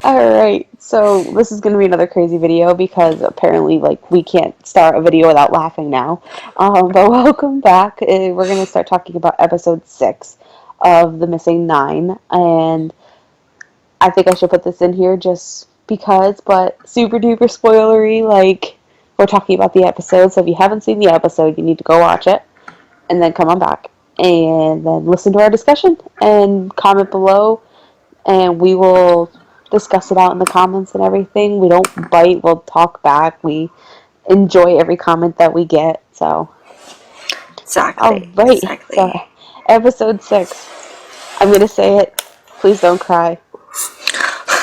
Alright, so this is going to be another crazy video because apparently, like, we can't start a video without laughing now. But welcome back. We're going to start talking about episode 6 of The Missing Nine, and I think I should put this in here just because, but super duper spoilery, like, we're talking about the episode, so if you haven't seen the episode, you need to go watch it, and then come on back, and then listen to our discussion, and comment below, and we will discuss it out in the comments and everything. We don't bite, we'll talk back. We enjoy every comment that we get. So, Exactly. alright. So, Exactly. episode 6. I'm going to say it. Please don't cry.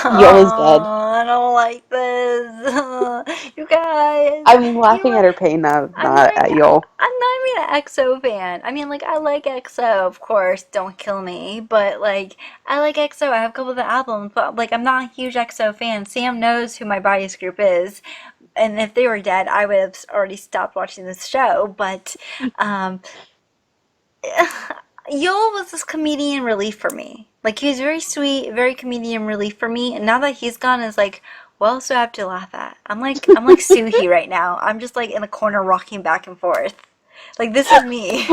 Yo is dead. I don't like this. You guys. I'm You know laughing what? at her pain now, I'm not not at even. Yo. I'm not even an EXO fan. I mean, like, I like EXO, of course. Don't kill me, but like, I like EXO. I have a couple of the albums, but like, I'm not a huge EXO fan. Sam knows who my bias group is, and if they were dead, I would have already stopped watching this show. But um, Yul was this comedian relief for me. Like, he was very sweet, very comedian relief for me. And now that he's gone, it's like, well, so I have to laugh at. I'm like Suhi right now. I'm just like in a corner rocking back and forth. Like, this is me.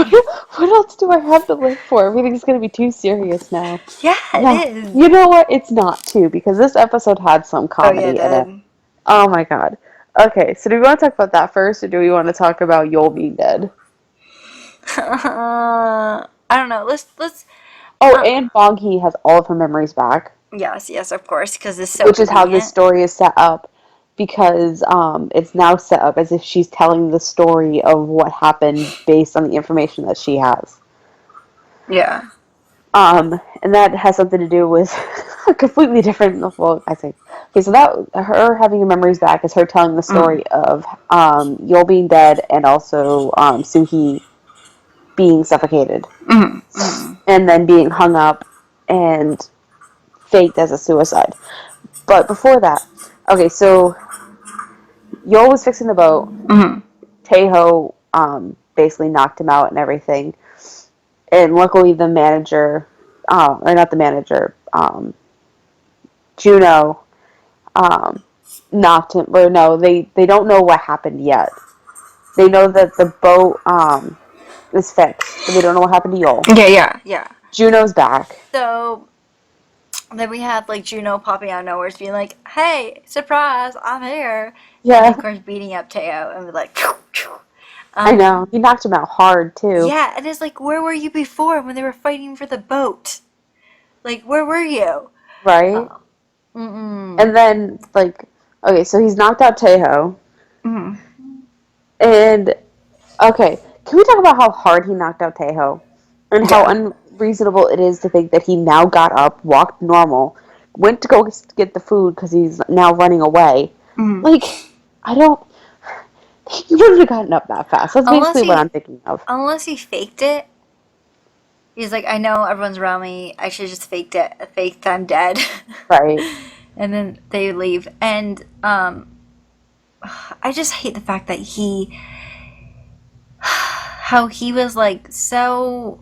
What else do I have to live for? Everything's going to be too serious now. Yeah, it No, is. you know what? It's not too, because this episode had some Oh yeah, it comedy in it. did. Oh my god. Okay, so do we want to talk about that first, or do we want to talk about Yol being dead? I don't know. Let's. Oh, Uh, and Bong-hee has all of her memories back, yes, yes, of course, because it's so which is how this convenient. story is set up, because it's now set up as if she's telling the story of what happened based on the information that she has. Yeah. And that has something to do with a completely different. Well, I think. Okay, so that her having her memories back is her telling the Mm. story of Yol being dead and also Suhi being suffocated Mm. Mm. and then being hung up and faked as a suicide. But before that, okay, so Yol was fixing the boat. Mm. Taeho basically knocked him out and everything. And luckily, the manager, or not the manager, Juno, um, knocked him. Or no, they don't know what happened yet. They know that the boat is fixed, but they don't know what happened to Yol. Yeah, yeah, yeah. Juno's back. So then we have like Juno popping out of nowhere, being like, "Hey, surprise, I'm here!" And then Yeah, of course beating up Teo and be like, I um, know. He knocked him out hard too. yeah. And it's like, where were you before when they were fighting for the boat? Like, where were you? Right? Mm-mm. And then, like, okay, so he's knocked out Taeho. Mm. And, okay, can we talk about how hard he knocked out Taeho? And how Yeah. unreasonable it is to think that he now got up, walked normal, went to go get the food because he's now running away. Mm. Like, I don't. He wouldn't have gotten up that fast. That's Unless basically what he, I'm thinking of. unless he faked it. He's like, I know everyone's around me. I should just faked it. Faked I'm dead. Right. And then they leave. And I just hate the fact that how he was like so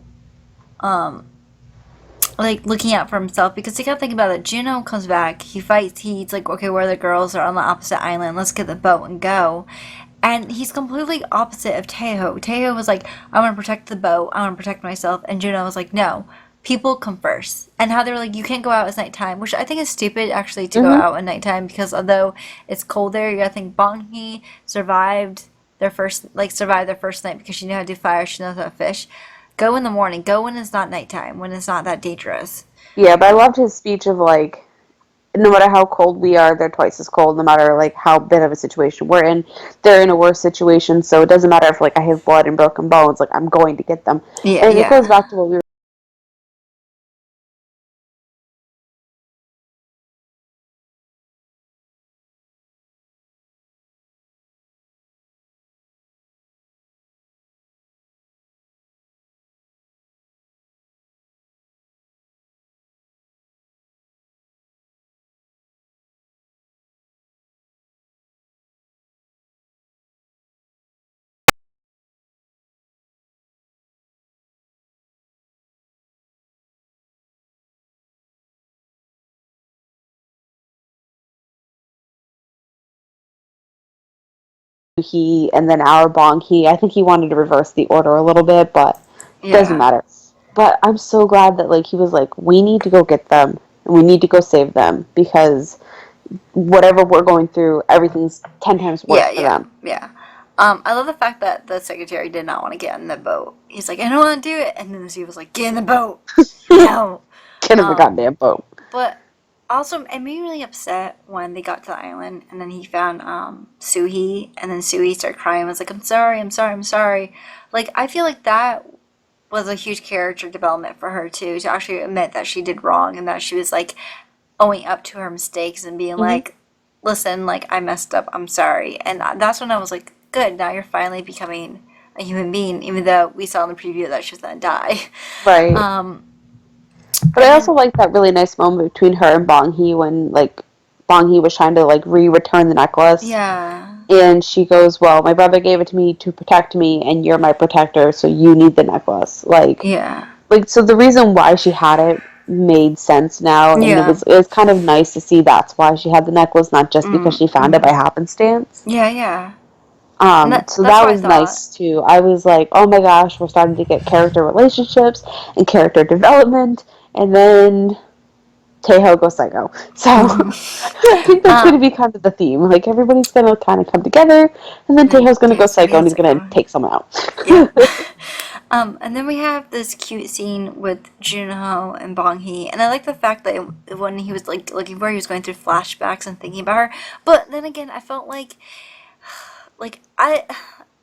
like looking out for himself because he got thinking about it. Juno comes back, he fights, he's like, okay, where are the girls? Are on the opposite island. Let's get the boat and go. And he's completely opposite of Taeho. Taeho was like, I want to protect the boat, I want to protect myself, and Juno was like, no, people come first. And how they were like, you can't go out at nighttime, which I think is stupid actually to go Mm-hmm. out at nighttime because although it's cold there, you gotta think Bong survived their first night because she knew how to do fire, she knows how to fish. Go in the morning. Go when it's not nighttime, when it's not that dangerous. Yeah, but I loved his speech of, like, no matter how cold we are, they're twice as cold. No matter, like, how bad of a situation we're in, they're in a worse situation. So it doesn't matter if, like, I have blood and broken bones. Like, I'm going to get them. Yeah, And it goes yeah. back to what we were He and then our Bong He. I think he wanted to reverse the order a little bit, but it doesn't matter. But I'm so glad that like he was like, we need to go get them and we need to go save them because whatever we're going through, everything's 10 times worse for them. Yeah. I love the fact that the secretary did not want to get in the boat. He's like, I don't want to do it. And then she was like, get in the boat. No. Get in the goddamn boat. But also, it made me really upset when they got to the island and then he found Suhi. And then Suhi started crying and was like, I'm sorry, I'm sorry, I'm sorry. Like, I feel like that was a huge character development for her, too, to actually admit that she did wrong and that she was, like, owing up to her mistakes and being like, listen, like, I messed up, I'm sorry. And that's when I was like, good, now you're finally becoming a human being, even though we saw in the preview that she was going to die. Right. But I also like that really nice moment between her and Bong Hee when, like, Bong Hee was trying to, like, return the necklace. Yeah. And she goes, well, my brother gave it to me to protect me, and you're my protector, so you need the necklace. Like, like, so the reason why she had it made sense now, and it was kind of nice to see that's why she had the necklace, not just because she found it by happenstance. Yeah. So that was nice too. I was like, oh my gosh, we're starting to get character relationships and character development, and then Taeho goes psycho. So I think that's going to be kind of the theme. Like everybody's going to kind of come together, and then Taeho's going to go psycho and he's going to take someone out. And then we have this cute scene with Junho and Bong Hee, and I like the fact that when he was like looking for her, he was going through flashbacks and thinking about her. But then again, I felt like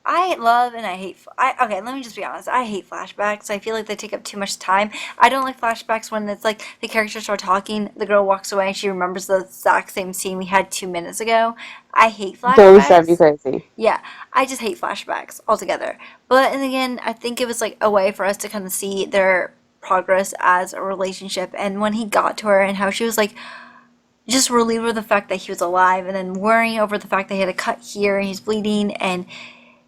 I love and I hate. Okay, let me just be honest. I hate flashbacks. I feel like they take up too much time. I don't like flashbacks when it's like the characters start talking, the girl walks away, and she remembers the exact same scene we had 2 minutes ago. I hate flashbacks. Those drive me crazy. Yeah, I just hate flashbacks altogether. But and again, I think it was like a way for us to kind of see their progress as a relationship. And when he got to her and how she was like just relieved with the fact that he was alive, and then worrying over the fact that he had a cut here and he's bleeding, and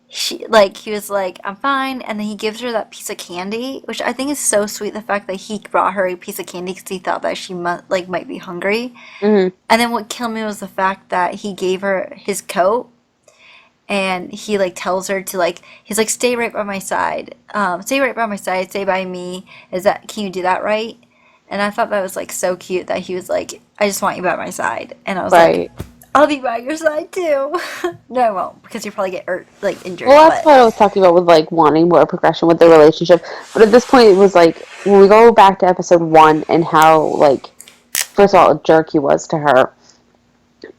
he was like, I'm fine, and then he gives her that piece of candy, which I think is so sweet. The fact that he brought her a piece of candy because he thought that she might be hungry, and then what killed me was the fact that he gave her his coat, and he like tells her to he's like, stay right by my side, stay by me. Can you do that right? And I thought that was like so cute that he was like, I just want you by my side. And I was like, I'll be by your side too. No, I won't, because you'll probably get injured. Well, that's what I was talking about with like wanting more progression with the relationship. But at this point, it was like when we go back to episode 1 and how like, first of all, a jerk he was to her,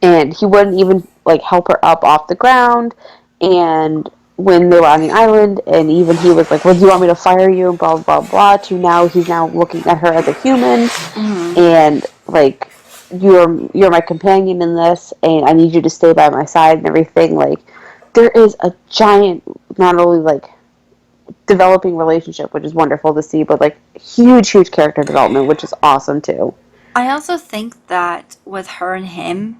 and he wouldn't even like help her up off the ground. And when they were on the island, and even he was like, well, do you want me to fire you, and blah, blah, blah, to now he's now looking at her as a human, and, like, you're my companion in this, and I need you to stay by my side and everything. Like, there is a giant, not only, like, developing relationship, which is wonderful to see, but, like, huge character development, which is awesome, too. I also think that with her and him,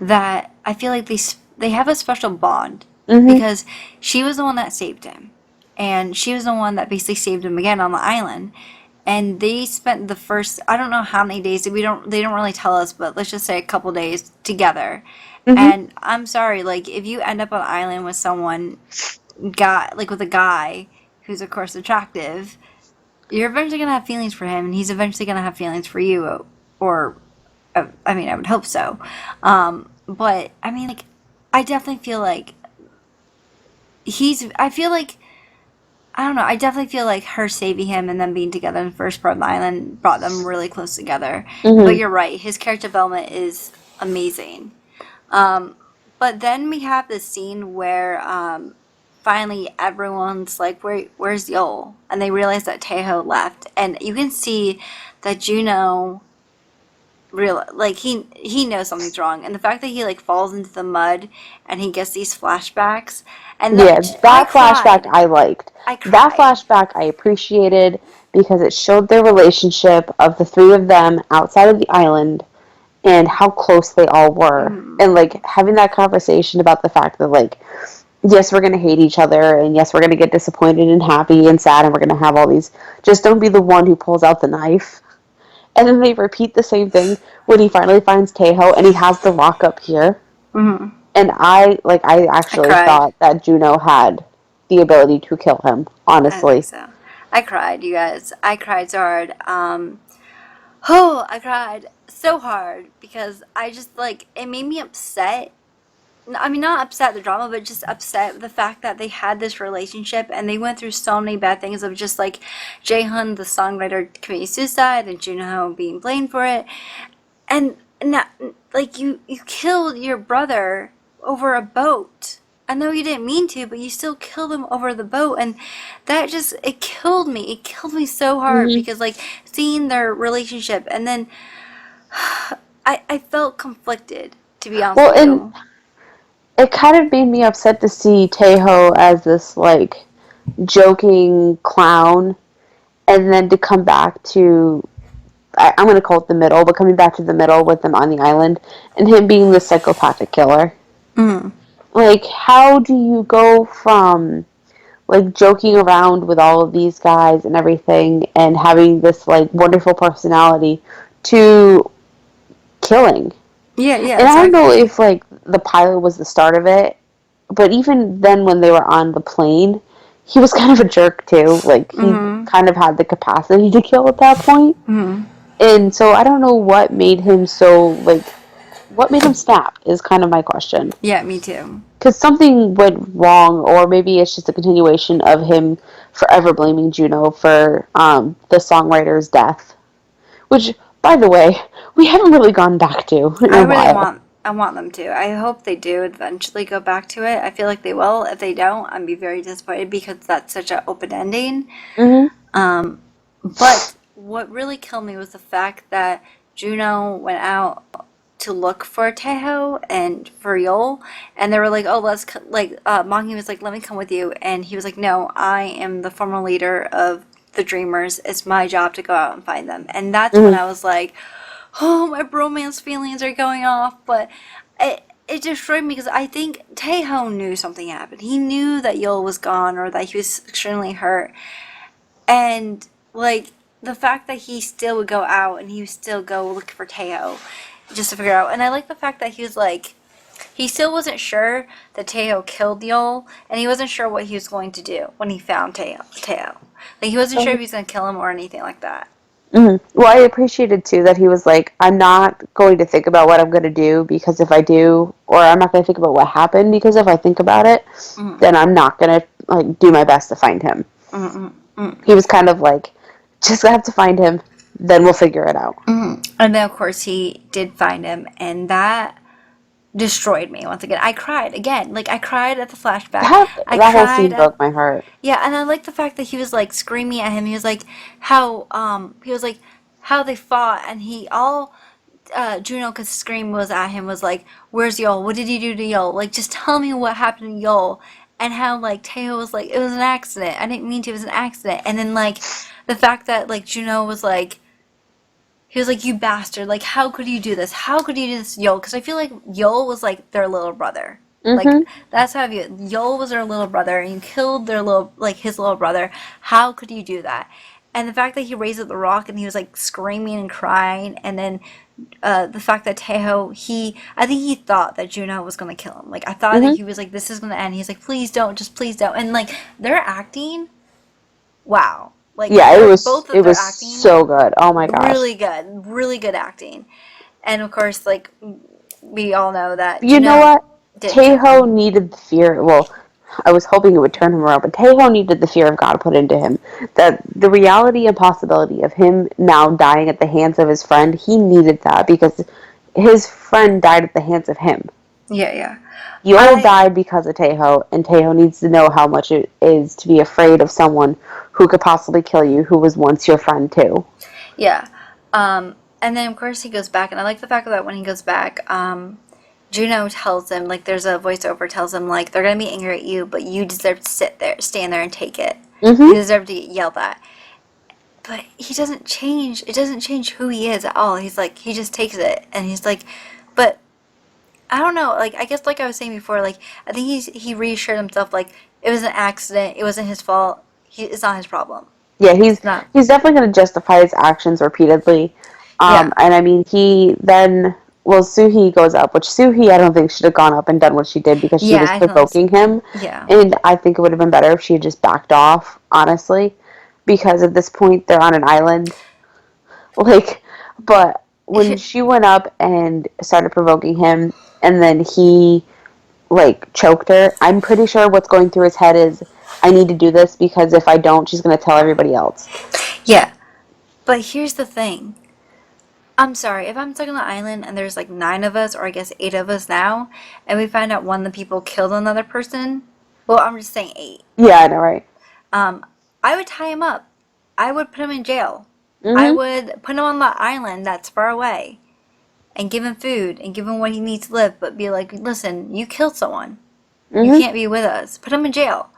that I feel like they have a special bond. Because she was the one that saved him. And she was the one that basically saved him again on the island. And they spent the first, I don't know how many days, they don't really tell us, but let's just say a couple days together. And I'm sorry, like, if you end up on an island with someone, with a guy who's, of course, attractive, you're eventually going to have feelings for him, and he's eventually going to have feelings for you. Or, I mean, I would hope so. But, I mean, like, I definitely feel like I definitely feel like her saving him and them being together in the first part of the island brought them really close together. But you're right, his character development is amazing. But then we have this scene where finally everyone's like, where's Yol? And they realize that Taeho left. And you can see that Juno he knows something's wrong, and the fact that he like falls into the mud and he gets these flashbacks, and that flashback I liked. That flashback I appreciated because it showed their relationship of the three of them outside of the island and how close they all were, and like having that conversation about the fact that like, yes, we're gonna hate each other, and yes, we're gonna get disappointed and happy and sad, and we're gonna have all these. Just don't be the one who pulls out the knife. And then they repeat the same thing when he finally finds Taeho and he has the rock up here. And And I I actually cried. thought that Juno had the ability to kill him, I think honestly. so. I cried, you guys. I cried so hard. Oh, I cried so hard because I just like it made me upset. I mean, not upset at the drama, but just upset with the fact that they had this relationship and they went through so many bad things of just like Jaehyun, the songwriter, committing suicide and Junho being blamed for it, and that, like you killed your brother over a boat. I know you didn't mean to, but you still killed him over the boat, and that just it killed me. It killed me so hard Hmm. because like seeing their relationship, and then I felt conflicted to be honest Well, with and you. it kind of made me upset to see Taeho as this like joking clown, and then to come back to I'm going to call it the middle, but coming back to the middle with them on the island, and him being the psychopathic killer. Mm. Like, how do you go from like joking around with all of these guys and everything, and having this like wonderful personality, to killing? Yeah, yeah, And I don't know exactly. if like the pilot was the start of it, but even then when they were on the plane, he was kind of a jerk too. Like he Mm-hmm. kind of had the capacity to kill at that point. Mm-hmm. And so I don't know what made him so like what made him snap is kind of my question. Yeah, me too. Because something went wrong, or maybe it's just a continuation of him forever blaming Juno for the songwriter's death. Which, by the way, we haven't really gone back to in I a really while. want I want them to. I hope they do eventually go back to it. I feel like they will. If they don't, I'd be very disappointed because that's such an open ending. Hmm. But what really killed me was the fact that Juno went out to look for Teho and for Yol, and they were like, "Oh, Mongi was like, let me come with you," and he was like, "No, I am the former leader of the Dreamers. It's my job to go out and find them." And that's when Hmm. I was like, "Oh, my bromance feelings are going off," but it destroyed me because I think Teho knew something happened. He knew that Yol was gone or that he was extremely hurt, and like the fact that he still would go out and he would still go look for Teo just to figure out. And I like the fact that he was like, he still wasn't sure that Teo killed Yol, and he wasn't sure what he was going to do when he found Teo. Like he wasn't sure if he was going to kill him or anything like that. Hmm. Well, I appreciated too that he was like, I'm not going to think about what I'm going to do, because if I do, or I'm not going to think about what happened, because if I think about it, Mm, then I'm not going to like do my best to find him. mm, mm, mm, He was kind of like, just have to find him, then we'll figure it out. mm. And then of course he did find him, and that destroyed me once again. I cried again. Like I cried at the flashback. I That whole cried scene at broke my heart. Yeah, and I like the fact that he was like screaming at him. He was like he was like how they fought, and he all Juno could scream was at him was like, "Where's Yol? What did he do to Yol? Like, just tell me what happened to Yol." And how like Teo was like, "It was an accident. I didn't mean to. It was an accident." And then like the fact that like Juno was like, he was like, "You bastard! Like, how could you do this? How could you do this, Yol?" Because I feel like Yol was like their little brother. Like Hmm. that's how I view it. Yol was their little brother, and you killed their little like his little brother. How could you do that? And the fact that he raised up the rock and he was like screaming and crying, and then the fact that Teho, I think he thought that Juno was gonna kill him. Like I thought that Hmm. he was like, "This is gonna end." He's like, "Please don't, just please don't." And like their acting, wow, like Yeah, they're both it of their was acting so good. Oh my gosh. really good acting. And of course, like we all know that You know Juno what? didn't kill Taeho him. needed the fear. Well, I was hoping it would turn him around, but Taeho needed the fear of God put into him. That the reality and possibility of him now dying at the hands of his friend, he needed that because his friend died at the hands of him. Yeah, yeah. Yol I died because of Taeho, and Taeho needs to know how much it is to be afraid of someone who could possibly kill you, who was once your friend too. Yeah. And then of course he goes back, and I like the fact that when he goes back, Juno tells him like there's a voiceover tells him like they're gonna be angry at you, but you deserve to stand there and take it. You Mm-hmm. deserve to get yelled at. But he doesn't change. It doesn't change who he is at all. He's like he just takes it, and he's like, but I don't know. Like I guess like I was saying before, like I think he reassured himself like it was an accident. It wasn't his fault. It's not his problem. Yeah, It's not. he's definitely going to justify his actions repeatedly. Yeah. And I mean, he then well, Suhi goes up, which Suhi I don't think should have gone up and done what she did because she Yeah, was I thought provoking him. yeah. And I think it would have been better if she had just backed off, honestly, because at this point they're on an island. Like, but when she went up and started provoking him, and then he like choked her, I'm pretty sure what's going through his head is, I need to do this because if I don't, she's going to tell everybody else. Yeah. But here's the thing. I'm sorry, if I'm stuck on the island and there's like 9 of us, or I guess 8 of us now, and we find out one of the people killed another person, well, I'm just saying 8. Yeah, I know, right? I would tie him up. I would put him in jail. I Mm-hmm. would put him on the island that's far away and give him food and give him what he needs to live, but be like, listen, you killed someone. You Mm-hmm. can't be with us. Put him in jail.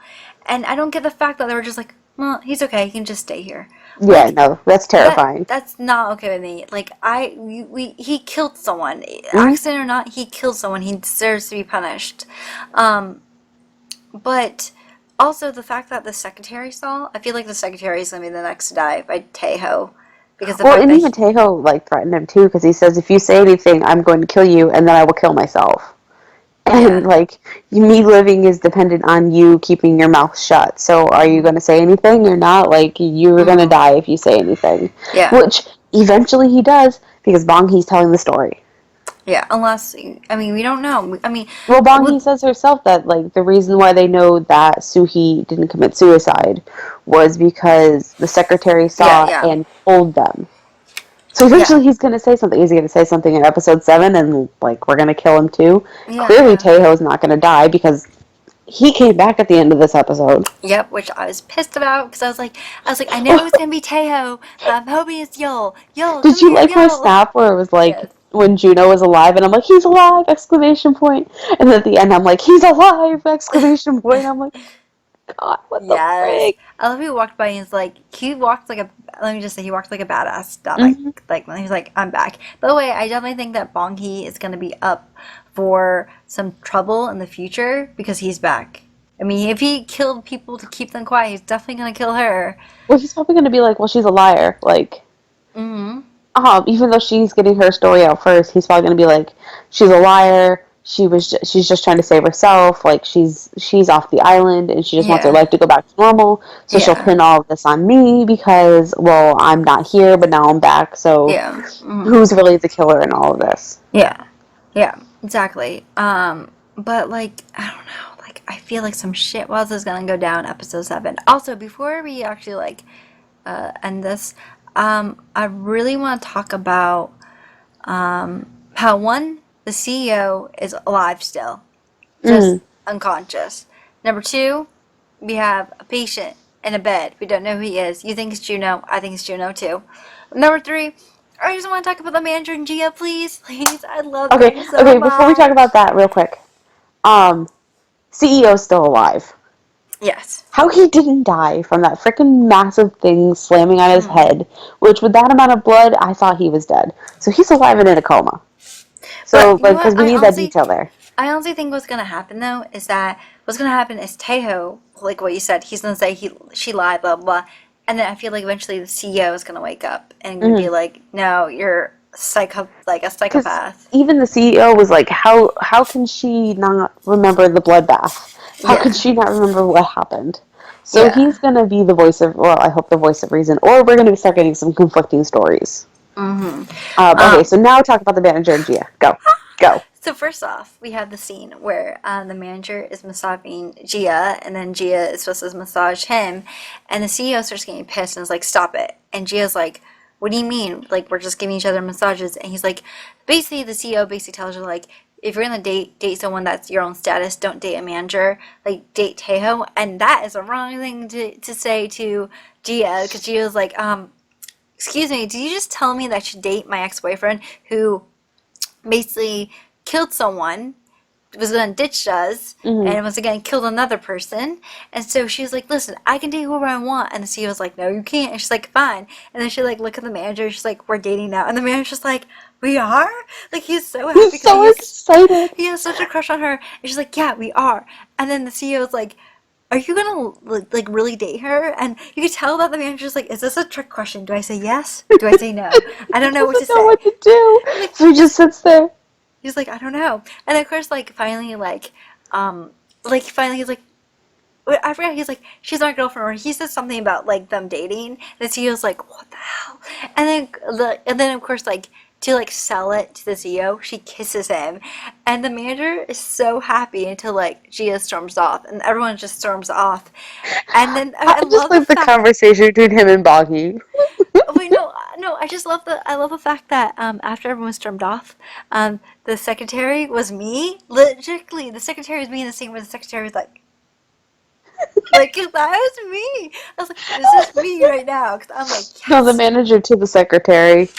And I don't get the fact that they were just like, well, he's okay. He can just stay here. Yeah, Like, no, that's terrifying. that's not okay with me. Like, he killed someone. Mm-hmm. Accident or not, he killed someone. He deserves to be punished. Um, but also the fact that the secretary saw, I feel like the secretary is going to be the next to die by Tejo. Because the Well, fact and that even Tejo like threatened him too because he says, if you say anything, I'm going to kill you, and then I will kill myself. And yeah. like me living is dependent on you keeping your mouth shut. So are you going to say anything? You're not. Like you're going to die if you say anything. Yeah. Which eventually he does because Bong Hee's telling the story. Yeah. Unless, I mean, we don't know. I mean, Well, Bong Hee with, says herself that like the reason why they know that Suhi didn't commit suicide was because the secretary yeah, saw yeah. and told them. So Yeah. eventually he's going to say something. He's going to say something in episode 7 and like we're going to kill him too. Yeah. Clearly Tejo's not going to die because he came back at the end of this episode. Yep, which I was pissed about because I was like, I know it's gonna be Tejo, but I'm hoping it's Yul. Yul, Did come you here, like my Yul. snap where it was like Yes, when Juno was alive and I'm like, he's alive! Exclamation point. And then at the end I'm like, he's alive! Exclamation point. I'm like, God, what the yes. frick? I love he walked by and he's like, he walked like a. Let me just say, he walked like a badass. Not Mm-hmm. like when he was like, I'm back. By the way, I definitely think that Bong Hee is gonna be up for some trouble in the future because he's back. I mean, if he killed people to keep them quiet, he's definitely gonna kill her. Well, he's probably going to be like, well, she's a liar. Like, Mm-hmm. even though she's getting her story out first, he's probably going to be like, she's a liar. She's just trying to save herself. Like she's off the island and she just wants her Yeah. life to go back to normal. So she'll Yeah. pin all of this on me because, well, I'm not here, but now I'm back. So Yeah. Mm-hmm. who's really the killer in all of this? Yeah. Yeah, exactly. But like, I don't know. Like, I feel like some shit was is gonna go down episode 7. Also, before we actually like end this, I really want to talk about how one, the CEO is alive still, just Mm. unconscious. Number 2, we have a patient in a bed. We don't know who he is. You think it's Juno. I think it's Juno too. Number 3, I just want to talk about the manager and Gia, please. Please. I love Okay, them so okay. Before we talk much. about that, real quick, CEO's still alive. Yes. How he didn't die from that freaking massive thing slamming on his head, which with that amount of blood, I thought he was dead. So he's alive and in a coma. So, But you know because what? we need that detail there. I honestly think what's gonna happen though is that what's gonna happen is Tejo, like what you said, he's gonna say she lied, blah blah, blah. And then I feel like eventually the CEO is gonna wake up and be like, no, you're like a Because psychopath. even the CEO was like, how can she not remember the bloodbath? How Yeah. can she not remember what happened? So Yeah. he's gonna be the voice of, well, I hope the voice of reason, or we're gonna start getting some conflicting stories. Mm-hmm. Okay, so now talk about the manager and Gia. Go, go. So first off, we have the scene where the manager is massaging Gia, and then Gia is supposed to massage him, and the CEO starts getting pissed and is like, "Stop it!" And Gia's like, "What do you mean? Like we're just giving each other massages?" And he's like, basically the CEO basically tells her like, if you're gonna date someone that's your own status, don't date a manager. Like date Tejo, and that is a wrong thing to say to Gia because Gia's like, excuse me, did you just tell me that I should date my ex-boyfriend who basically killed someone, was gonna ditch us, and was gonna kill another person? And so she was like, listen, I can date whoever I want. And the CEO was like, no, you can't. And she's like, fine. And then she like look at the manager, she's like, we're dating now. And the manager's just like, we are? Like he's so happy He's so excited. he has such a crush on her. And she's like, yeah, we are. And then the CEO is like, are you gonna like really date her? And you can tell that the manager's like, is this a trick question? Do I say yes? Do I say no? I don't know what to Doesn't know say. what to do. So he just sits there. He's like, I don't know. And of course, finally, finally he's like, I forgot. He's like, she's my girlfriend, or he says something about them dating. And the CEO's like, what the hell? And then of course to sell it to the CEO, she kisses him, and the manager is so happy until Gia storms off, and everyone just storms off. And then I I just love the like the fact. conversation between him and Boggy. Wait, no, no. I love the fact that after everyone stormed off, the secretary was me. Literally, the secretary was me in the scene where the secretary was like that was me. I was like, this is me right now. Because I'm like, No, the yes, manager to the secretary.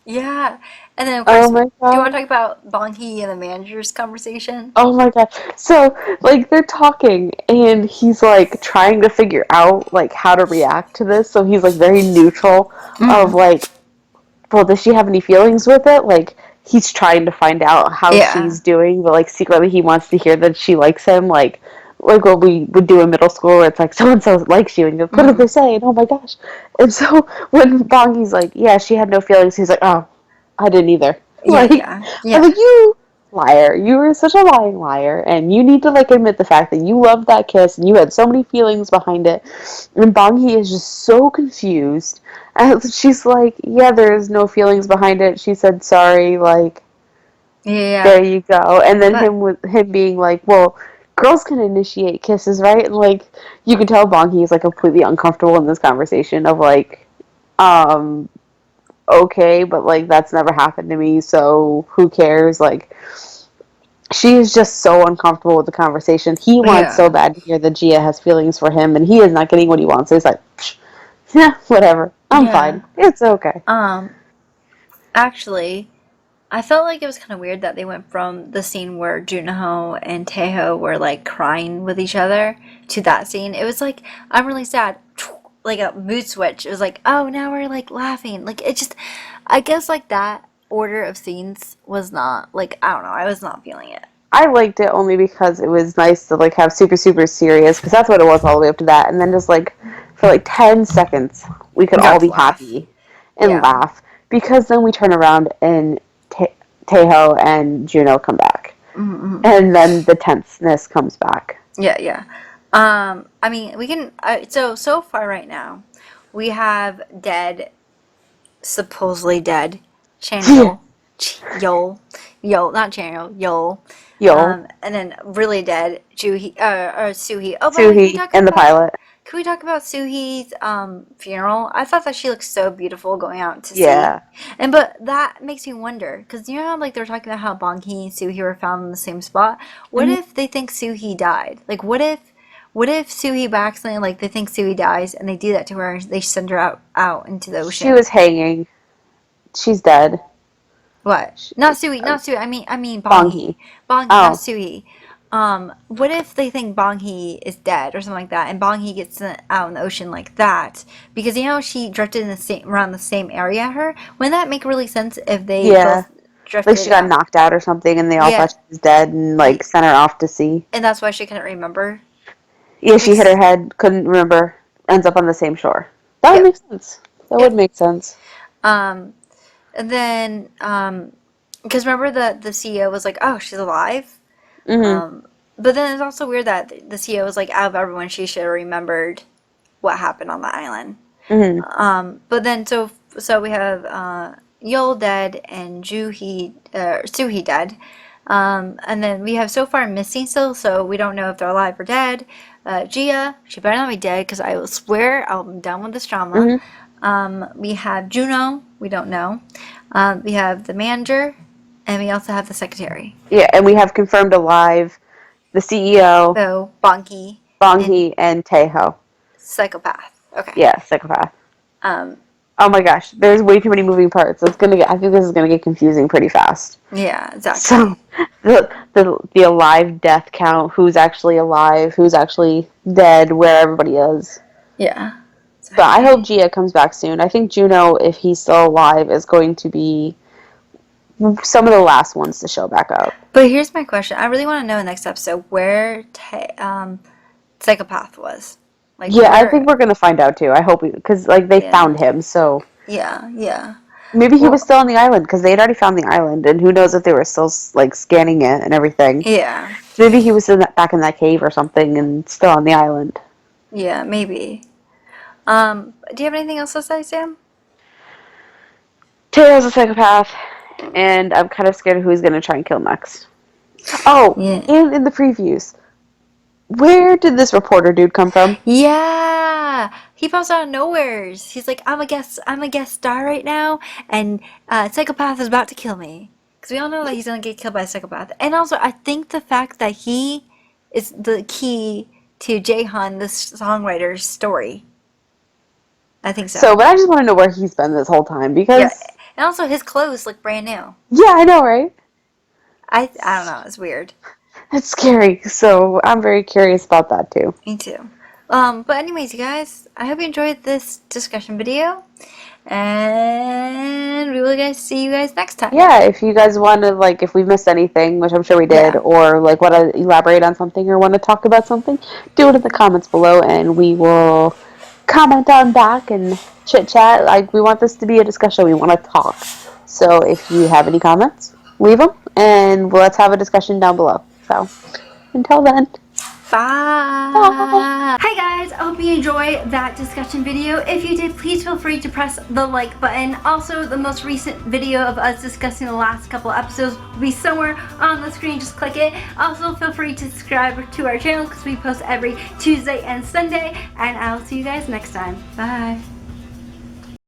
yeah. And then of Oh course, my do you want god. to talk about Bong Hee and the manager's conversation? Oh my god. So, like, they're talking, and he's, like, trying to figure out, like, how to react to this. So he's, like, very neutral of, Mm. like, well, does she have any feelings with it? Like, he's trying to find out how Yeah. she's doing, but, like, secretly he wants to hear that she likes him. Like what we would do in middle school where it's like, so and so likes you, and you're like, what did Mm. they say? And oh my gosh. And so when Bongi's like, yeah, she had no feelings, he's like, oh, I didn't either. Yeah. Like, Yeah. I'm Yeah. like, you liar. You were such a lying liar, and you need to, like, admit the fact that you loved that kiss and you had so many feelings behind it. And Bongi is just so confused. And she's like, yeah, there's no feelings behind it. She said sorry, like, Yeah. Yeah. there you go. And then But him being like, well, girls can initiate kisses, right? And, like, you can tell Bongi is, like, completely uncomfortable in this conversation of, like, um okay, but, like, that's never happened to me, so who cares? Like, she is just so uncomfortable with the conversation. He wants so yeah. bad to hear that Gia has feelings for him, and he is not getting what he wants. So he's like, yeah, whatever. I'm Yeah. fine. It's okay. Um. Actually, I felt like it was kind of weird that they went from the scene where Junho and Taeho were crying with each other to that scene. It was like, I'm really sad. Like a mood switch. It was like, oh, now we're laughing. It just, I guess that order of scenes was not I don't know. I was not feeling it. I liked it only because it was nice to, like, have super, super serious, because that's what it was all the way up to that. And then just, like, for, like, 10 seconds, we could all Got to be laugh. happy and Yeah. laugh, because then we turn around and Taeho and Juno come back. Mm-hmm. And then the tenseness comes back. Yeah, yeah. I mean, we can. So far right now, we have dead, supposedly dead, Chanyeol, Yol, Yol, not Chanyeol, Yol, Yo, and then really dead, Juhi, or Suhi. Oh, by the way, Suhi, and the pilot. can we talk about Suhi's funeral? I thought that she looked so beautiful going out to sea, Yeah. but that makes me wonder because you know how they were talking about how Bong Hee and Suhi were found in the same spot. What Mhm. if they think Suhi died? What if Suhi by accident they think Suhi dies and they do that to her and they send her out into the She ocean? was hanging. She's dead. What? She, Not Suhi, not Suhi. I mean Bong Bonghi. Hee. Bong Hee, not Oh, Suhi. What if they think Bong Hee is dead or something like that, and Bong Hee gets sent out in the ocean like that because she drifted in the same around the same area. Her wouldn't that make really sense if they yeah. both Like, she drifted got out? knocked out or something, and they all thought Yeah, she was dead, and, like, sent her off to sea. and that's why she couldn't remember. Yeah, she hit her Makes head, couldn't remember, ends up on the same shore. That would Yep, make sense. That would yep. make sense. Um, and then because remember the CEO was like, oh, she's alive. Mm-hmm. Um, but then it's also weird that the CEO was like, out of everyone, she should have remembered what happened on the island. Mm-hmm. But then so we have Yol dead and Suhi dead. And then we have so far missing still, so we don't know if they're alive or dead. Gia, she better not be dead because I will swear I'm done with this drama. Mm-hmm. We have Juno, we don't know. We have the manager, and we also have the secretary. Yeah, and we have confirmed alive the CEO, So Bonky and Bonghi, and Taeho. psychopath. Okay. Yeah, psychopath. Um, Oh my gosh, there's way too many moving parts. I think this is gonna get confusing pretty fast. yeah, So, exactly. the alive death count, who's actually alive, who's actually dead, where everybody is. Yeah, But I hope exactly. Gia comes back soon. I think Juno, if he's still alive, is going to be some of the last ones to show back up. But here's my question. I really want to know in the next episode where psychopath was. Yeah, I think Where? we're gonna find out too. I hope because, like, they Yeah, found him, so yeah, yeah. Maybe he Well, was still on the island because they had already found the island, and who knows if they were still like scanning it and everything. yeah. So maybe he was in back in that cave or something and still on the island. Yeah, maybe. Do you have anything else to say, Sam? Taylor's a psychopath, and I'm kind of scared of who he's going to try and kill next. Oh, Yeah. and in the previews, where did this reporter dude come from? Yeah, he pops out of nowheres. He's like, I'm a guest star right now, and psychopath is about to kill me. Because we all know that he's gonna get killed by a psychopath. And also, I think the fact that he is the key to Jaehan, the songwriter's story. I think so. So, but I just want to know where he's been this whole time Yeah, because, and also his clothes look brand new. yeah, I know, right? I don't know. It's weird. It's scary. So I'm very curious about that too. Me too. But anyways, you guys, I hope you enjoyed this discussion video, and we will guys see you guys next time. Yeah, if you guys want to, like, if we missed anything, which I'm sure we did, Yeah. or like want to elaborate on something or want to talk about something, do it in the comments below, and we will comment on back and chit chat. Like, we want this to be a discussion. We want to talk. So if you have any comments, leave them, and let's have a discussion down below. So until then. Bye. Hi guys, I hope you enjoyed that discussion video. If you did, please feel free to press the like button. Also, the most recent video of us discussing the last couple episodes will be somewhere on the screen. Just click it. Also, feel free to subscribe to our channel because we post every Tuesday and Sunday. And I'll see you guys next time. Bye.